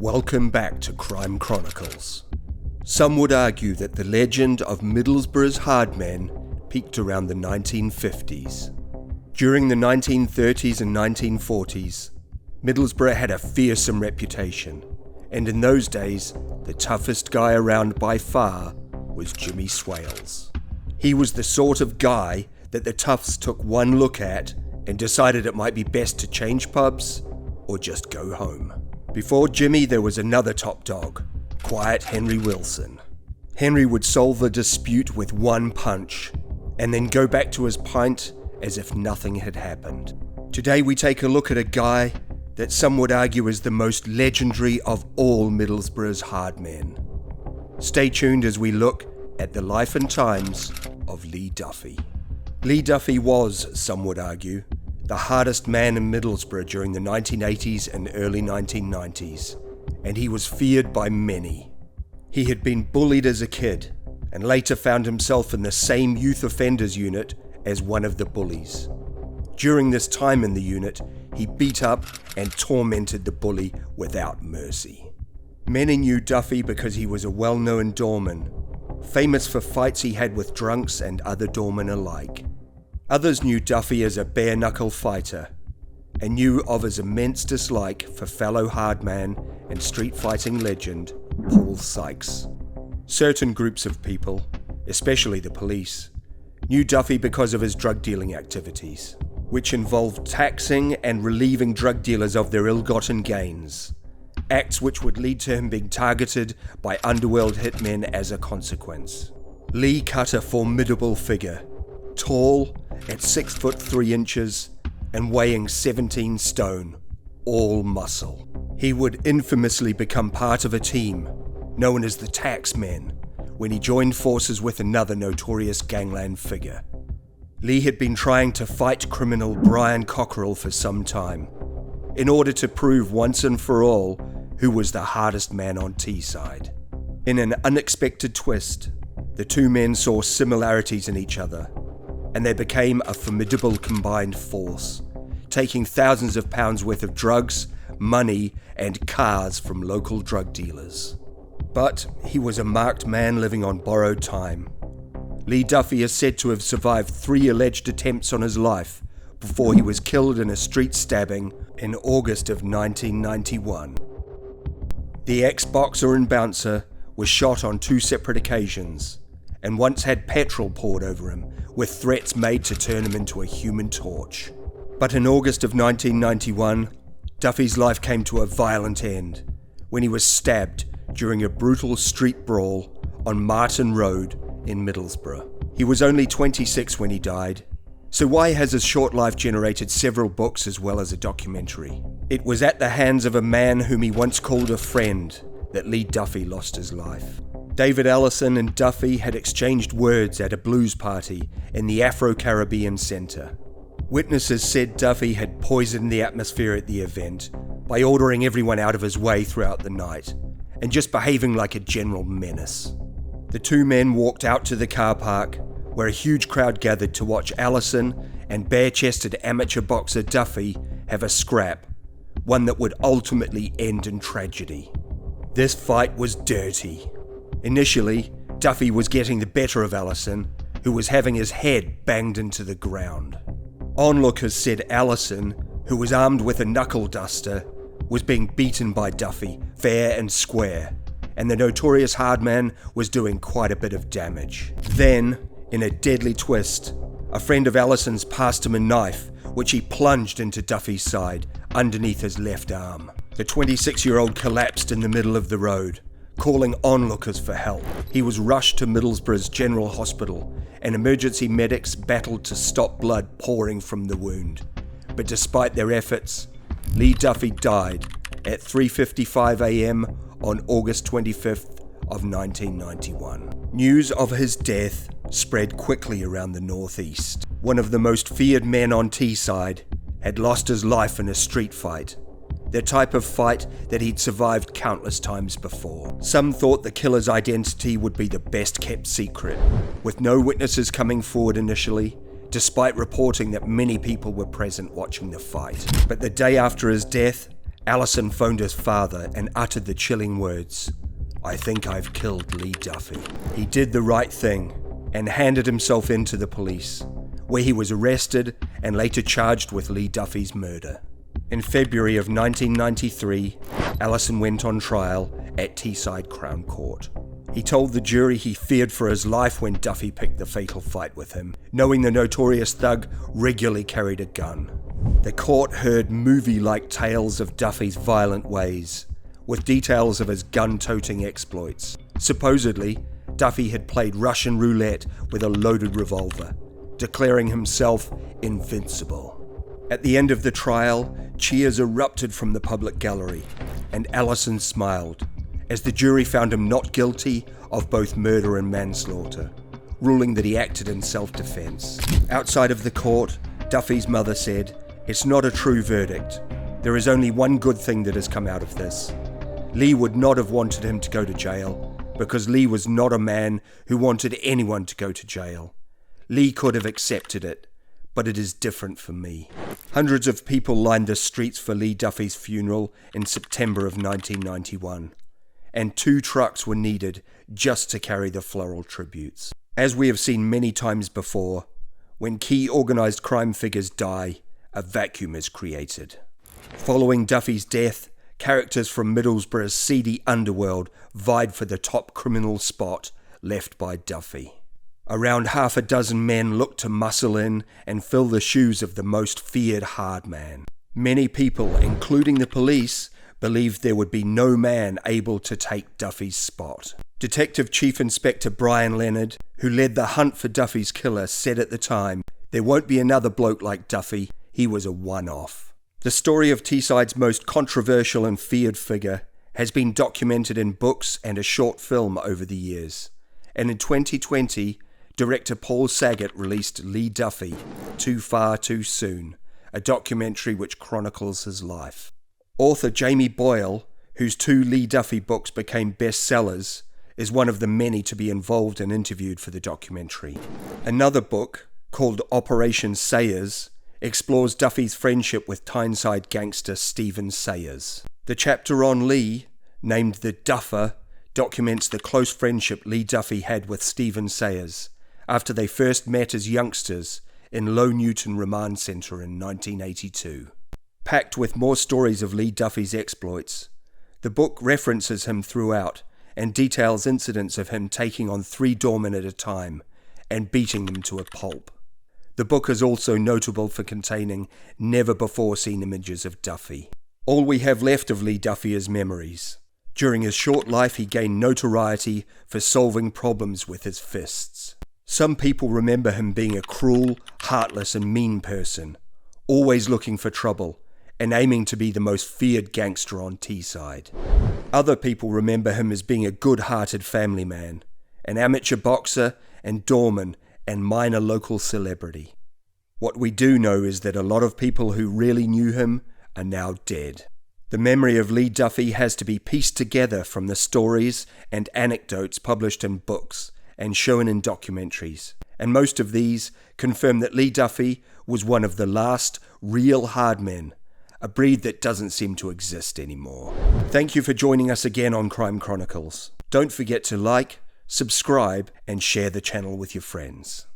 Welcome back to Crime Chronicles. Some would argue that the legend of Middlesbrough's Hardmen peaked around the 1950s. During the 1930s and 1940s, Middlesbrough had a fearsome reputation, and in those days, the toughest guy around by far was Jimmy Swales. He was the sort of guy that the toughs took one look at and decided it might be best to change pubs or just go home. Before Jimmy, there was another top dog, Quiet Henry Wilson. Henry would solve a dispute with one punch, and then go back to his pint as if nothing had happened. Today we take a look at a guy that some would argue is the most legendary of all Middlesbrough's hardmen. Stay tuned as we look at the life and times of Lee Duffy. Lee Duffy was, some would argue, the hardest man in Middlesbrough during the 1980s and early 1990s, and he was feared by many. He had been bullied as a kid, and later found himself in the same youth offenders unit as one of the bullies. During this time in the unit, he beat up and tormented the bully without mercy. Many knew Duffy because he was a well-known doorman, famous for fights he had with drunks and other doormen alike. Others knew Duffy as a bare-knuckle fighter, and knew of his immense dislike for fellow hardman and street-fighting legend Paul Sykes. Certain groups of people, especially the police, knew Duffy because of his drug-dealing activities, which involved taxing and relieving drug dealers of their ill-gotten gains, acts which would lead to him being targeted by underworld hitmen as a consequence. Lee cut a formidable figure, tall at 6 foot 3 inches and weighing 17 stone, all muscle. He would infamously become part of a team known as the Taxmen when he joined forces with another notorious gangland figure. Lee had been trying to fight criminal Brian Cockerell for some time, in order to prove once and for all who was the hardest man on Teesside. In an unexpected twist, the two men saw similarities in each other, and they became a formidable combined force, taking thousands of pounds worth of drugs, money, and cars from local drug dealers. But he was a marked man living on borrowed time. Lee Duffy is said to have survived 3 alleged attempts on his life before he was killed in a street stabbing in August of 1991. The ex-boxer and bouncer was shot on 2 separate occasions, and once had petrol poured over him, with threats made to turn him into a human torch. But in August of 1991, Duffy's life came to a violent end when he was stabbed during a brutal street brawl on Martin Road in Middlesbrough. He was only 26 when he died, so why has his short life generated several books as well as a documentary? It was at the hands of a man whom he once called a friend that Lee Duffy lost his life. David Allison and Duffy had exchanged words at a blues party in the Afro-Caribbean Centre. Witnesses said Duffy had poisoned the atmosphere at the event by ordering everyone out of his way throughout the night and just behaving like a general menace. The two men walked out to the car park, where a huge crowd gathered to watch Allison and bare-chested amateur boxer Duffy have a scrap, one that would ultimately end in tragedy. This fight was dirty. Initially, Duffy was getting the better of Allison, who was having his head banged into the ground. Onlookers said Allison, who was armed with a knuckle duster, was being beaten by Duffy fair and square, and the notorious Hardman was doing quite a bit of damage. Then, in a deadly twist, a friend of Allison's passed him a knife, which he plunged into Duffy's side, underneath his left arm. The 26-year-old collapsed in the middle of the road, calling onlookers for help. He was rushed to Middlesbrough's General Hospital, and emergency medics battled to stop blood pouring from the wound. But despite their efforts, Lee Duffy died at 3:55 a.m. on August 25th of 1991. News of his death spread quickly around the northeast. One of the most feared men on Teesside had lost his life in a street fight, the type of fight that he'd survived countless times before. Some thought the killer's identity would be the best kept secret, with no witnesses coming forward initially, despite reporting that many people were present watching the fight. But the day after his death, Allison phoned his father and uttered the chilling words, "I think I've killed Lee Duffy." He did the right thing and handed himself in to the police, where he was arrested and later charged with Lee Duffy's murder. In February of 1993, Allison went on trial at Teesside Crown Court. He told the jury he feared for his life when Duffy picked the fatal fight with him, knowing the notorious thug regularly carried a gun. The court heard movie-like tales of Duffy's violent ways, with details of his gun-toting exploits. Supposedly, Duffy had played Russian roulette with a loaded revolver, declaring himself invincible. At the end of the trial, cheers erupted from the public gallery, and Allison smiled, as the jury found him not guilty of both murder and manslaughter, ruling that he acted in self-defense. Outside of the court, Duffy's mother said, "It's not a true verdict. There is only one good thing that has come out of this. Lee would not have wanted him to go to jail, because Lee was not a man who wanted anyone to go to jail. Lee could have accepted it, but it is different for me." Hundreds of people lined the streets for Lee Duffy's funeral in September of 1991, and 2 trucks were needed just to carry the floral tributes. As we have seen many times before, when key organised crime figures die, a vacuum is created. Following Duffy's death, characters from Middlesbrough's seedy underworld vied for the top criminal spot left by Duffy. Around half a dozen men looked to muscle in and fill the shoes of the most feared Hardman. Many people, including the police, believed there would be no man able to take Duffy's spot. Detective Chief Inspector Brian Leonard, who led the hunt for Duffy's killer, said at the time, "There won't be another bloke like Duffy. He was a one-off." The story of Teesside's most controversial and feared figure has been documented in books and a short film over the years. And in 2020, director Paul Saget released Lee Duffy, Too Far Too Soon, a documentary which chronicles his life. Author Jamie Boyle, whose 2 Lee Duffy books became bestsellers, is one of the many to be involved and interviewed for the documentary. Another book, called Operation Sayers, explores Duffy's friendship with Tyneside gangster Stephen Sayers. The chapter on Lee, named The Duffer, documents the close friendship Lee Duffy had with Stephen Sayers after they first met as youngsters in Low Newton Remand Centre in 1982. Packed with more stories of Lee Duffy's exploits, the book references him throughout and details incidents of him taking on 3 doormen at a time and beating them to a pulp. The book is also notable for containing never-before-seen images of Duffy. All we have left of Lee Duffy is memories. During his short life, he gained notoriety for solving problems with his fists. Some people remember him being a cruel, heartless and mean person, always looking for trouble and aiming to be the most feared gangster on Teesside. Other people remember him as being a good-hearted family man, an amateur boxer and doorman and minor local celebrity. What we do know is that a lot of people who really knew him are now dead. The memory of Lee Duffy has to be pieced together from the stories and anecdotes published in books and shown in documentaries, and most of these confirm that Lee Duffy was one of the last real hardmen, a breed that doesn't seem to exist anymore. Thank you for joining us again on Crime Chronicles. Don't forget to like, subscribe and share the channel with your friends.